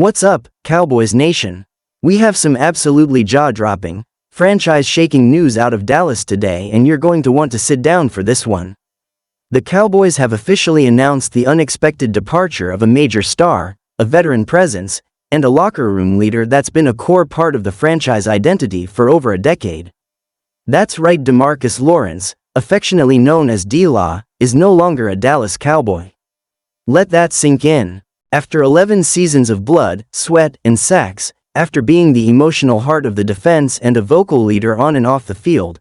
What's up, Cowboys Nation? We have some absolutely jaw-dropping, franchise-shaking news out of Dallas today, and you're going to want to sit down for this one. The Cowboys have officially announced the unexpected departure of a major star, a veteran presence, and a locker room leader that's been a core part of the franchise identity for over a decade. That's right, DeMarcus Lawrence, affectionately known as D-Law, is no longer a Dallas Cowboy. Let that sink in. After 11 seasons of blood, sweat, and sacks, after being the emotional heart of the defense and a vocal leader on and off the field,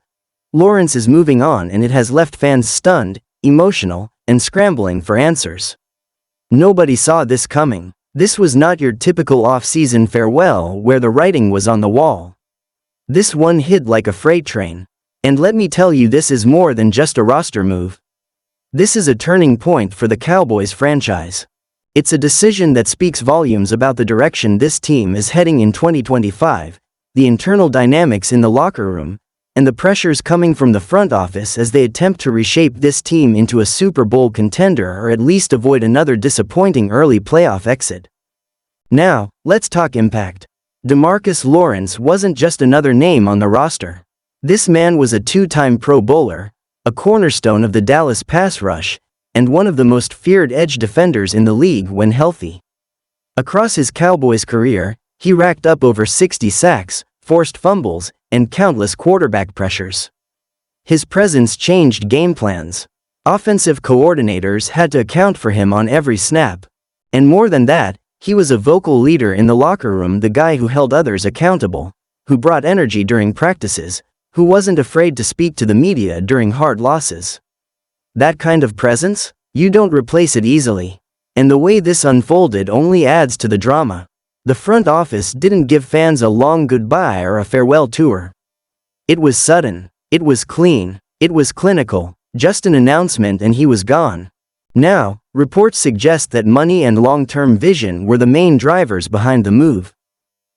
Lawrence is moving on, and it has left fans stunned, emotional, and scrambling for answers. Nobody saw this coming. This was not your typical off-season farewell where the writing was on the wall. This one hit like a freight train. And let me tell you, this is more than just a roster move. This is a turning point for the Cowboys franchise. It's a decision that speaks volumes about the direction this team is heading in 2025, the internal dynamics in the locker room, and the pressures coming from the front office as they attempt to reshape this team into a Super Bowl contender, or at least avoid another disappointing early playoff exit. Now, let's talk impact. DeMarcus Lawrence wasn't just another name on the roster. This man was a two-time Pro Bowler, a cornerstone of the Dallas pass rush, and one of the most feared edge defenders in the league when healthy. Across his Cowboys career, he racked up over 60 sacks, forced fumbles, and countless quarterback pressures. His presence changed game plans. Offensive coordinators had to account for him on every snap. And more than that, he was a vocal leader in the locker room, the guy who held others accountable, who brought energy during practices, who wasn't afraid to speak to the media during hard losses. That kind of presence? You don't replace it easily. And the way this unfolded only adds to the drama. The front office didn't give fans a long goodbye or a farewell tour. It was sudden, it was clean, it was clinical, just an announcement and he was gone. Now, reports suggest that money and long-term vision were the main drivers behind the move.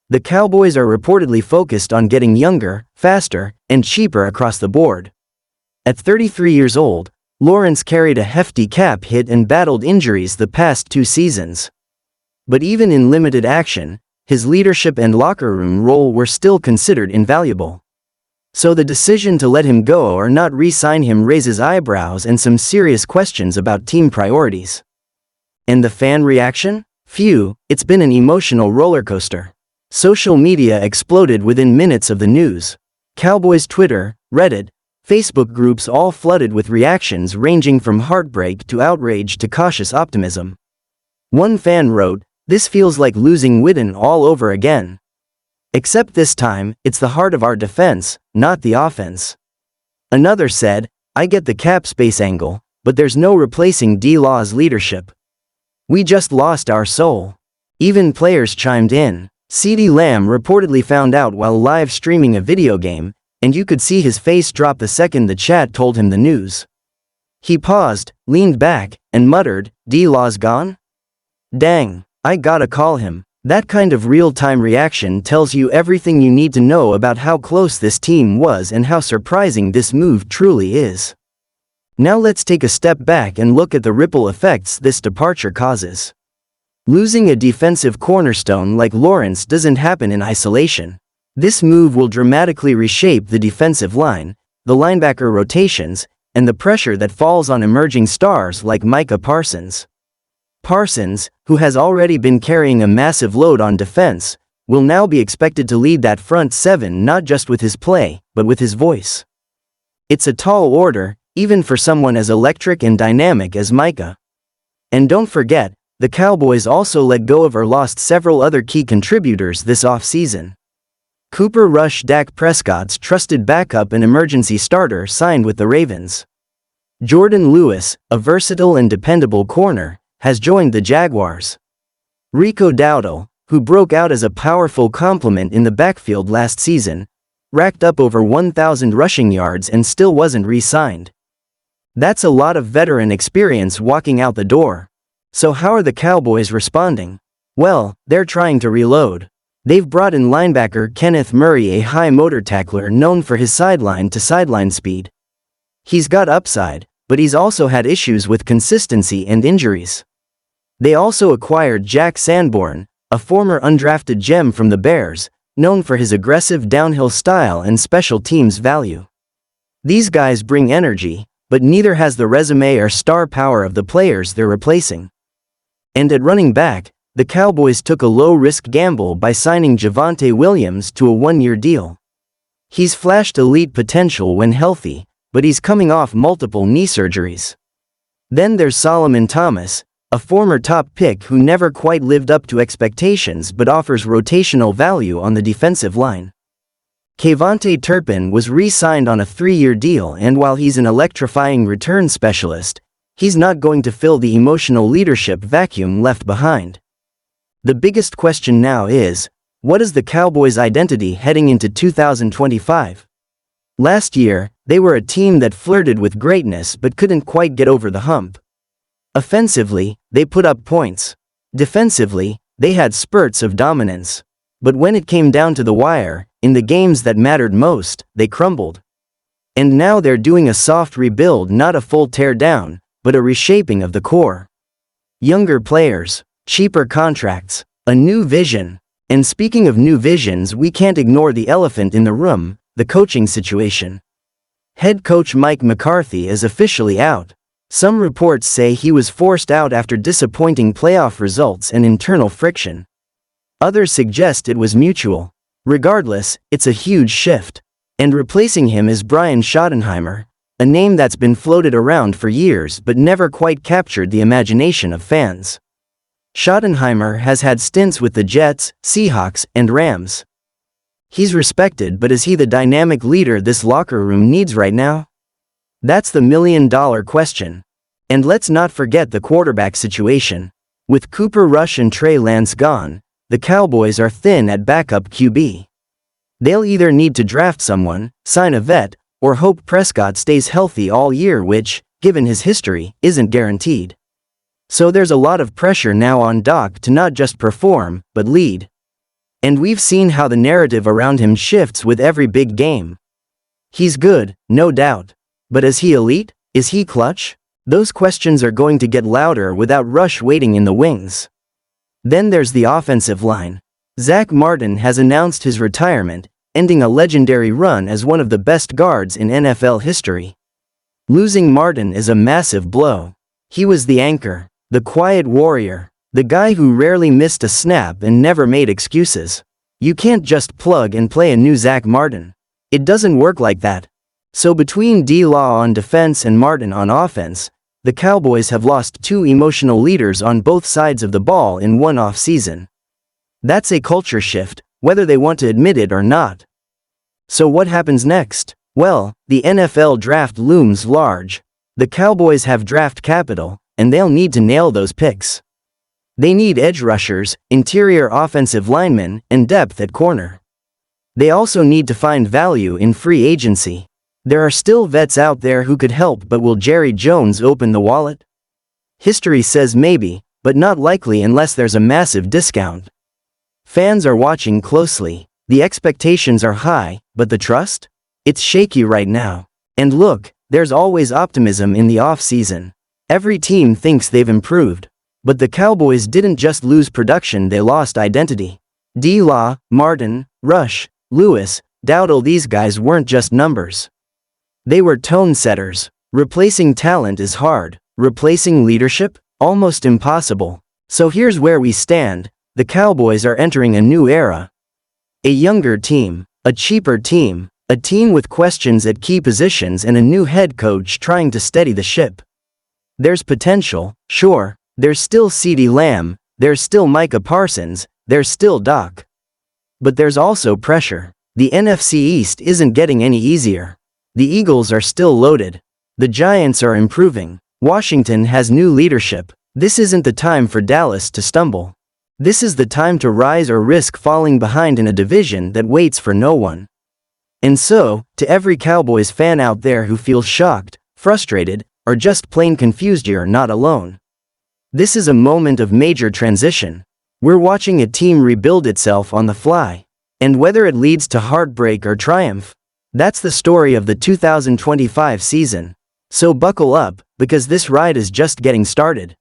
The Cowboys are reportedly focused on getting younger, faster, and cheaper across the board. At 33 years old, Lawrence carried a hefty cap hit and battled injuries the past 2 seasons. But even in limited action, his leadership and locker room role were still considered invaluable. So the decision to let him go or not re-sign him raises eyebrows and some serious questions about team priorities. And the fan reaction? Phew, it's been an emotional roller coaster. Social media exploded within minutes of the news. Cowboys Twitter, Reddit, Facebook groups all flooded with reactions ranging from heartbreak to outrage to cautious optimism. One fan wrote, "This feels like losing Witten all over again. Except this time, it's the heart of our defense, not the offense." Another said, "I get the cap space angle, but there's no replacing D-Law's leadership. We just lost our soul." Even players chimed in. CeeDee Lamb reportedly found out while live streaming a video game, and you could see his face drop the second the chat told him the news. He paused, leaned back, and muttered, "D-Law's gone? Dang, I gotta call him." That kind of real-time reaction tells you everything you need to know about how close this team was and how surprising this move truly is. Now let's take a step back and look at the ripple effects this departure causes. Losing a defensive cornerstone like Lawrence doesn't happen in isolation. This move will dramatically reshape the defensive line, the linebacker rotations, and the pressure that falls on emerging stars like Micah Parsons. Parsons, who has already been carrying a massive load on defense, will now be expected to lead that front seven not just with his play, but with his voice. It's a tall order, even for someone as electric and dynamic as Micah. And don't forget, the Cowboys also let go of or lost several other key contributors this offseason. Cooper Rush, Dak Prescott's trusted backup and emergency starter, signed with the Ravens. Jordan Lewis, a versatile and dependable corner, has joined the Jaguars. Rico Dowdle, who broke out as a powerful complement in the backfield last season, racked up over 1,000 rushing yards and still wasn't re-signed. That's a lot of veteran experience walking out the door. So how are the Cowboys responding? Well, they're trying to reload. They've brought in linebacker Kenneth Murray, a high motor tackler known for his sideline-to-sideline speed. He's got upside, but he's also had issues with consistency and injuries. They also acquired Jack Sanborn, a former undrafted gem from the Bears, known for his aggressive downhill style and special teams value. These guys bring energy, but neither has the resume or star power of the players they're replacing. And at running back, the Cowboys took a low-risk gamble by signing Javonte Williams to a one-year deal. He's flashed elite potential when healthy, but he's coming off multiple knee surgeries. Then there's Solomon Thomas, a former top pick who never quite lived up to expectations but offers rotational value on the defensive line. Kayvonte Turpin was re-signed on a 3-year deal, and while he's an electrifying return specialist, he's not going to fill the emotional leadership vacuum left behind. The biggest question now is, what is the Cowboys' identity heading into 2025? Last year, they were a team that flirted with greatness but couldn't quite get over the hump. Offensively, they put up points. Defensively, they had spurts of dominance. But when it came down to the wire, in the games that mattered most, they crumbled. And now they're doing a soft rebuild, not a full tear-down, but a reshaping of the core. Younger players, cheaper contracts, a new vision. And speaking of new visions, we can't ignore the elephant in the room, the coaching situation. Head coach Mike McCarthy is officially out. Some reports say he was forced out after disappointing playoff results and internal friction. Others suggest it was mutual. Regardless, it's a huge shift. And replacing him is Brian Schottenheimer, a name that's been floated around for years but never quite captured the imagination of fans. Schottenheimer has had stints with the Jets, Seahawks, and Rams. He's respected, but is he the dynamic leader this locker room needs right now? That's the million-dollar question. And let's not forget the quarterback situation. With Cooper Rush and Trey Lance gone, the Cowboys are thin at backup QB. They'll either need to draft someone, sign a vet, or hope Prescott stays healthy all year, which, given his history, isn't guaranteed. So there's a lot of pressure now on Doc to not just perform, but lead. And we've seen how the narrative around him shifts with every big game. He's good, no doubt. But is he elite? Is he clutch? Those questions are going to get louder without Rush waiting in the wings. Then there's the offensive line. Zach Martin has announced his retirement, ending a legendary run as one of the best guards in NFL history. Losing Martin is a massive blow. He was the anchor, the quiet warrior, the guy who rarely missed a snap and never made excuses. You can't just plug and play a new Zach Martin. It doesn't work like that. So between D-Law on defense and Martin on offense, the Cowboys have lost two emotional leaders on both sides of the ball in one off-season. That's a culture shift, whether they want to admit it or not. So what happens next? Well, the NFL draft looms large. The Cowboys have draft capital, and they'll need to nail those picks. They need edge rushers, interior offensive linemen, and depth at corner. They also need to find value in free agency. There are still vets out there who could help, but will Jerry Jones open the wallet? History says maybe, but not likely unless there's a massive discount. Fans are watching closely. The expectations are high, but the trust? It's shaky right now. And look, there's always optimism in the off-season. Every team thinks they've improved. But the Cowboys didn't just lose production, they lost identity. D-Law, Martin, Rush, Lewis, Dowdle, these guys weren't just numbers. They were tone setters. Replacing talent is hard. Replacing leadership? Almost impossible. So here's where we stand. The Cowboys are entering a new era. A younger team, a cheaper team, a team with questions at key positions, and a new head coach trying to steady the ship. There's potential, sure. There's still CeeDee Lamb, there's still Micah Parsons, there's still Doc. But there's also pressure. The NFC East isn't getting any easier. The Eagles are still loaded. The Giants are improving. Washington has new leadership. This isn't the time for Dallas to stumble. This is the time to rise or risk falling behind in a division that waits for no one. And so, to every Cowboys fan out there who feels shocked, frustrated, or just plain confused, you're not alone. This is a moment of major transition. We're watching a team rebuild itself on the fly. And whether it leads to heartbreak or triumph, that's the story of the 2025 season. So buckle up, because this ride is just getting started.